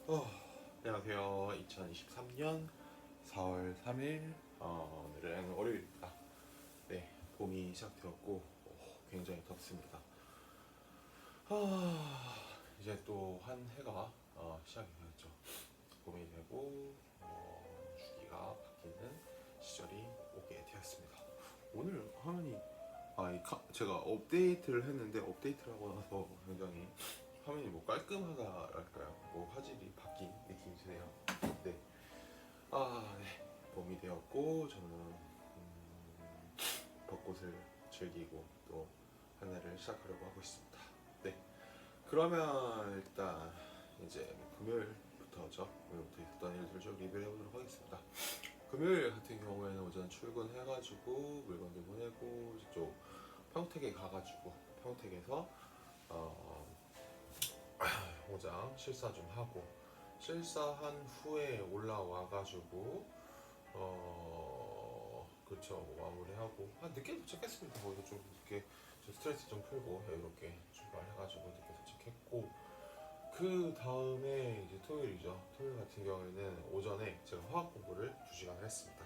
어, 안녕하세요. 2023년 4월 3일, 오늘은 월요일입니다. 네, 봄이 시작되었고, 굉장히 덥습니다. 이제 또 한 해가 시작이 되었죠. 봄이 되고, 주기가 바뀌는 시절이 오게 되었습니다. 오늘 화면이, 제가 업데이트를 했는데, 업데이트를 하고 나서 굉장히 화면이 뭐 깔끔하다랄까요? 뭐 화질이 바뀐 느낌이 드네요. 네. 네. 봄이 되었고 저는 벚꽃을 즐기고 또 한 해를 시작하려고 하고 있습니다. 네. 그러면 일단 이제 금요일부터죠. 금요일부터 있었던 일들을 좀 리뷰해 보도록 하겠습니다. 금요일 같은 경우에는 오전 출근해가지고 물건들 보내고 이쪽 평택에 가가지고 평택에서 어, 공장 실사 좀 하고 실사한 후에 올라와가지고 그렇죠. 뭐 마무리하고 늦게 도착했습니다. 거기서 좀 늦게 좀 스트레스 좀 풀고 이렇게 출발해가지고 늦게 도착했고 그 다음에 이제 토요일이죠. 토요일 같은 경우에는 오전에 제가 화학 공부를 2시간 했습니다.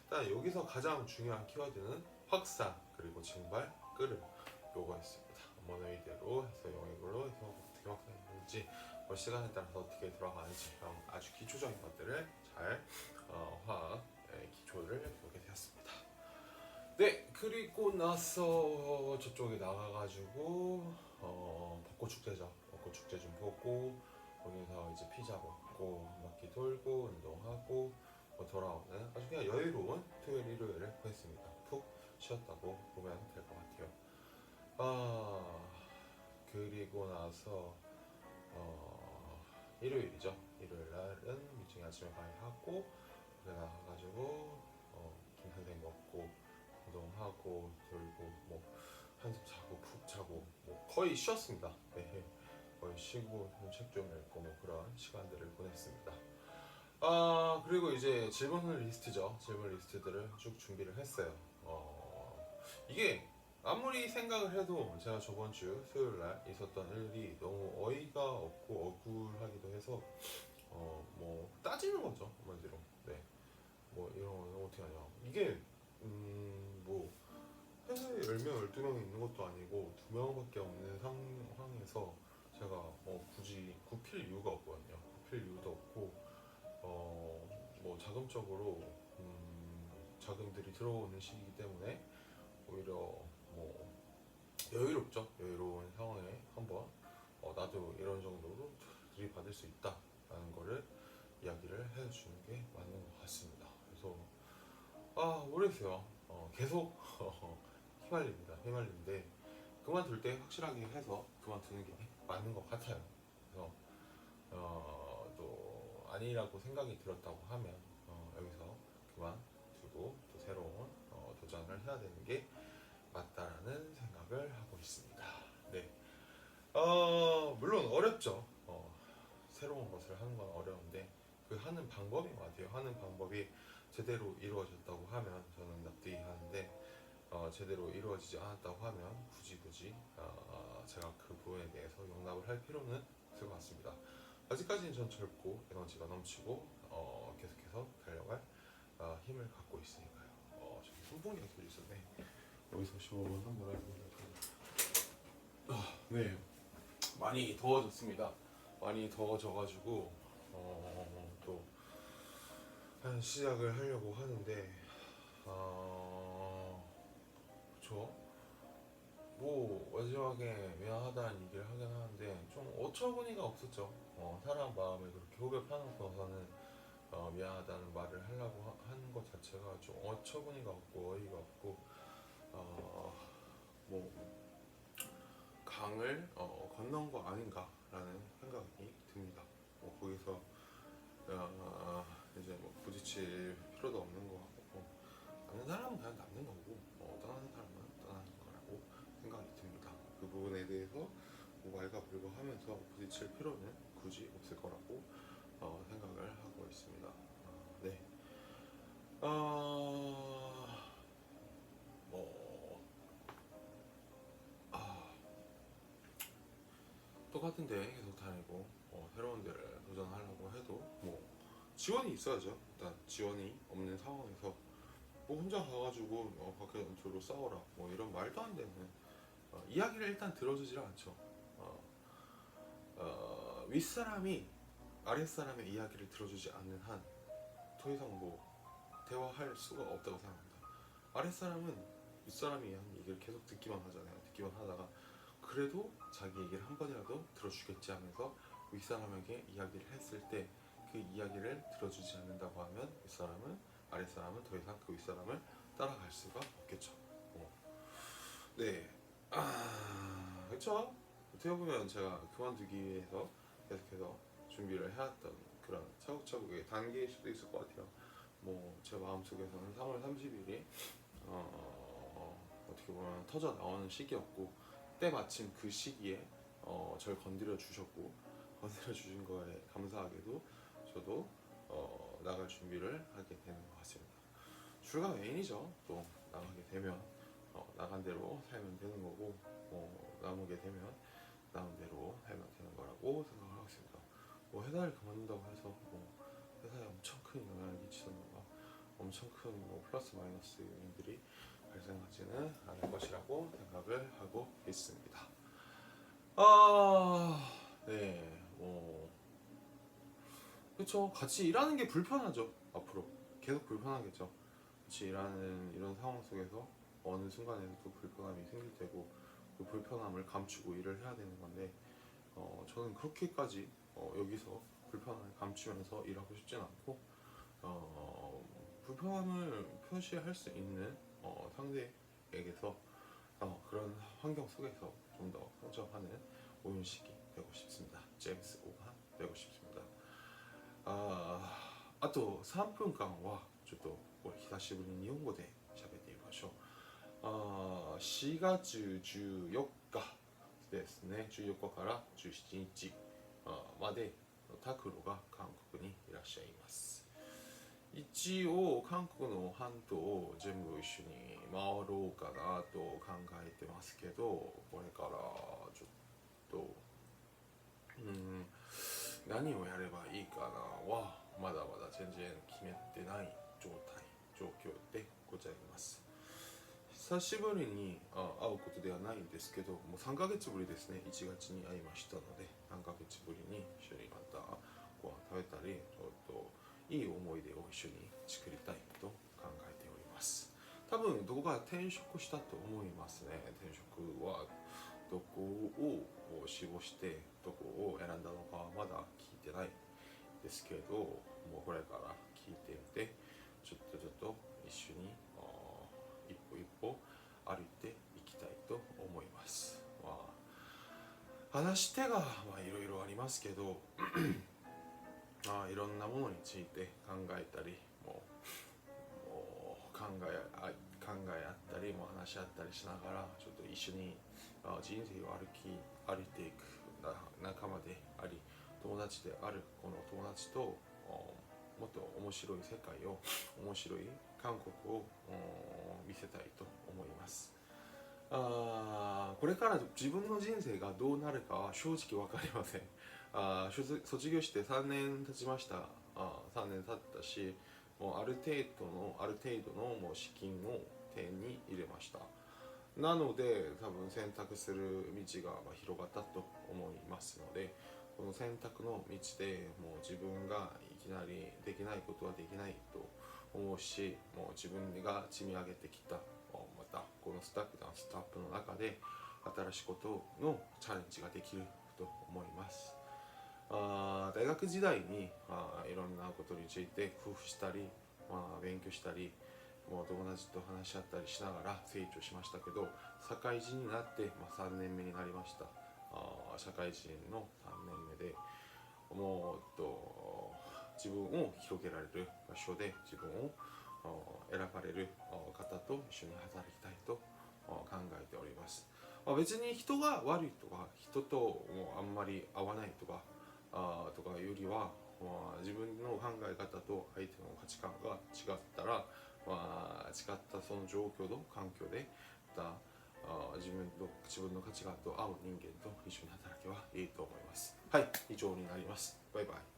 일단 여기서 가장 중요한 키워드는 확산 그리고 증발 끓음 요거였습니다. 모노이드로 해서 영역으로 해서 어떻게 확산했는지 시간에 따라서 어떻게 들어가는지 그런 아주 기초적인 것들을 잘 화학 기초를 보게 되었습니다. 네, 그리고 나서 저쪽에 나가가지고 벚꽃 축제죠. 벚꽃 축제 좀 보고 거기서 이제 피자 먹고 한 바퀴 돌고 운동하고 돌아오는 아주 그냥 여유로운 토요일 일요일을 보냈습니다. 푹 쉬었다고 보면 될 것 같아요. 아 그리고 나서 일요일이죠. 일요일 날은 미팅이 아침에 가야 하고 그래 나가가지고 김선생 먹고 운동하고 돌고 뭐 한숨 자고 푹 자고 뭐 거의 쉬었습니다. 네, 거의 쉬고 책 좀 읽고 뭐 그런 시간들을 보냈습니다. 그리고 이제 질문 리스트죠. 질문 리스트들을 쭉 준비를 했어요. 이게 아무리 생각을 해도 제가 저번 주 수요일 날 있었던 일이 너무 어이가 없고 억울하기도 해서 뭐 따지는 거죠 한마디로. 네. 뭐 이런 거 어떻게 하냐. 이게 뭐 회사에 10명, 12명 있는 것도 아니고 2명밖에 없는 상황에서 제가 굳이 굽힐 이유가 없거든요. 굽힐 이유도 없고 뭐 자금적으로 자금들이 들어오는 시기이기 때문에 오히려 뭐 여유롭죠. 여유로운 상황에 한번 나도 이런 정도로 들이받을 수 있다라는 거를 이야기를 해주는 게 맞는 것 같습니다. 그래서 모르겠어요. 계속 휘말립니다. 휘말리는데 그만둘 때 확실하게 해서 그만두는 게 맞는 것 같아요. 그래서 또 아니라고 생각이 들었다고 하면 여기서 그만두고 또 새로운 도전을 해야 되는 게 맞다라는 생각을 하고 있습니다. 네. 물론 어렵죠. 새로운 것을 하는 건 어려운데 그 하는 방법인 것 같아요. 하는 방법이 제대로 이루어졌다고 하면 저는 납득이 가는데 제대로 이루어지지 않았다고 하면 굳이 제가 그 부분에 대해서 용납을 할 필요는 없을 것 같습니다. 아직까지는 전 젊고 에너지가 넘치고 계속해서 달려갈 힘을 갖고 있으니까요. 저기 선풍기가 켜져 있었네. 여기서 시험을 한번 해보려고. 네, 많이 더워졌습니다. 많이 더워져가지고 또 시작을 하려고 하는데 그쵸? 뭐 마지막에 미안하다는 얘기를 하긴 하는데 좀 어처구니가 없었죠. 사람 마음을 그렇게 후벼 파놓고서는 미안하다는 말을 하려고 하는 것 자체가 좀 어처구니가 없고 어이가 없고 뭐 강을 건넌 거 아닌가라는 생각이 듭니다. 거기서 이제 뭐 부딪힐 필요도 없는 것 같고 남는 사람은 그냥 남는 거고 떠나는 사람은 떠나는 거라고 생각이 듭니다. 그 부분에 대해서 뭐 왈가불가하면서 부딪힐 필요는 굳이 없을 거라고 생각을 하고 있습니다. 네. 뭐 똑같은 데 계속 다니고 새로운 데를 도전하려고 지원이 있어야죠. 일단 지원이 없는 상황에서 뭐 혼자 가가지고 밖에 둘로 싸워라 뭐 이런 말도 안 되는 이야기를 일단 들어주질 않죠. 윗사람이 아랫사람의 이야기를 들어주지 않는 한 더 이상 뭐 대화할 수가 없다고 생각합니다. 아랫사람은 윗사람이 한 얘기를 계속 듣기만 하잖아요. 듣기만 하다가 그래도 자기 얘기를 한 번이라도 들어주겠지 하면서 윗사람에게 이야기를 했을 때 그 이야기를 들어주지 않는다고 하면 윗사람은 아랫사람은 더 이상 그 윗사람을 따라갈 수가 없겠죠. 네, 그렇죠. 어떻게 보면 제가 그만두기 위해서 계속해서 준비를 해왔던 그런 차곡차곡의 단계일 수도 있을 것 같아요. 뭐 제 마음속에서는 3월 30일이 어떻게 보면 터져 나오는 시기였고 때마침 그 시기에 절 건드려 주셨고 건드려 주신 거에 감사하게도 저도 나갈 준비를 하게 되는 것 같습니다. 출가 외인이죠. 또 나가게 되면 나간 대로 살면 되는 거고 남게 되면 남은 대로 살면 되는 거라고 생각을 하고 있습니다. 뭐 회사를 그만둔다고 해서 뭐 회사에 엄청 큰 영향을 끼치던가 엄청 큰 뭐 플러스 마이너스 요인들이 발생하지는 않을 것이라고 생각을 하고 있습니다. 네, 그렇죠. 같이 일하는 게 불편하죠. 앞으로 계속 불편하겠죠. 같이 일하는 이런 상황 속에서 어느 순간에는 또 불편함이 생길 테고 그 불편함을 감추고 일을 해야 되는 건데 저는 그렇게까지 여기서 불편함을 감추면서 일하고 싶진 않고 불편함을 표시할 수 있는 상대에게서 그런 환경 속에서 좀 더 성장하는 오윤식이 되고 싶습니다. 제임스 오가 되고 싶습니다. あと3分間はちょっと久しぶりに日本語で喋ってみましょう。4月14日ですね、14日から17日までタクロが韓国にいらっしゃいます。一応韓国の半島を全部一緒に回ろうかなと考えてますけど、これからちょっと何をやればいいかなはまだまだ全然決めてない状況でございます。久しぶりに会うことではないんですけど、もう3ヶ月ぶりですね。1月に会いましたので3ヶ月ぶりに一緒にまたご飯食べたりちょっといい思い出を一緒に作りたいと考えております。多分どこか転職したと思いますね。転職はどこを志望してどこを選んだのかはまだ聞いてないですけど、もうこれから聞いてみてちょっと一緒に一歩一歩歩いていきたいと思います。話し手がいろいろありますけどいろんなものについて考えたりもう考え合ったりも話し合ったりしながらちょっと一緒に人生を歩いていく仲間であり友達であるこの友達ともっと面白い世界を面白い韓国を見せたいと思います。これから自分の人生がどうなるかは正直分かりません。卒業して3年経ちました。3年経ったしもうある程度のもう資金を手に入れました。なので多分選択する道が広がったと思いますので、この選択の道でもう自分がいきなりできないことはできないと思うし、もう自分が積み上げてきたまたこのスタッフの中で新しいことのチャレンジができると思います。大学時代にいろんなことについて工夫したり、勉強したりもう友達と話し合ったりしながら成長しましたけど、社会人になって、3年目になりました。社会人の3年目でもっと自分を広げられる場所で自分を選ばれる方と一緒に働きたいと考えております。別に人が悪いとか人ともうあんまり合わないとかよりは、自分の考え方と相手の価値観が違ったら、違ったその状況と環境でまた自分の価値観と合う人間と一緒に働けばいいと思います。はい、以上になります。バイバイ。